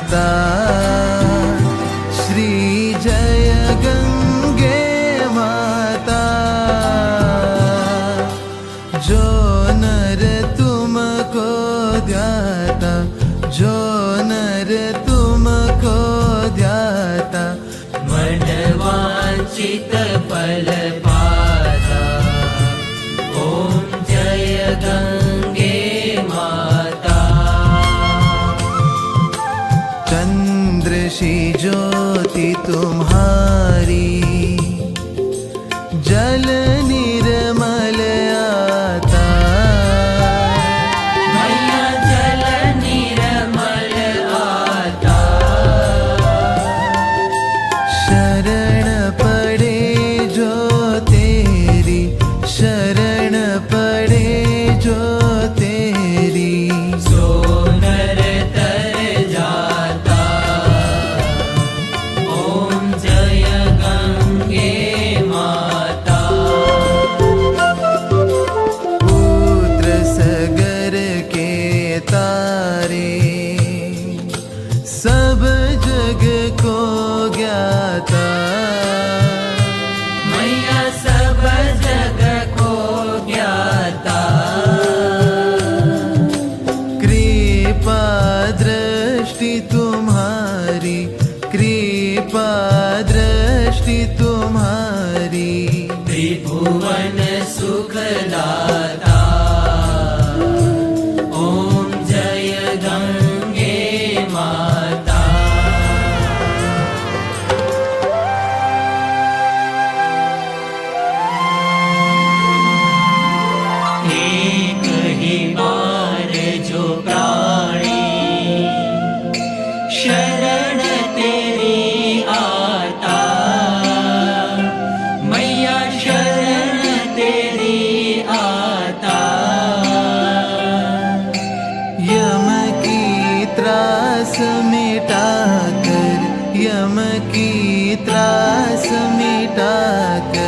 माता श्री जय गंगे माता। जो नर तुमको ध्याता, जो नर तुमको ध्याता, मन वांछित फल पाता। ओम जय गंगे माता। चंद्र सी ज्योति तुम्हारी, जल निर्मल आता। मैया जल निर्मल आता। शरण पड़े जो तेरी, शरण पड़े जो तेरी, सो नर तर जाता। ओम जय गंगे माता। पुत्र सगर के तारे, सब जग को ज्ञाता। मैया सब जग को ज्ञाता। कृपा दृष्टि तुम्हारी, कृपा दृष्टि तुम्हारी, त्रिभुवन सुखदाता। ओम जय गंगे माता। एक ही बार जो प्राणी शरण तेरी आता। मैया शरण तेरी आता। यम की त्रास मिटा कर, यम की त्रास मिटा कर,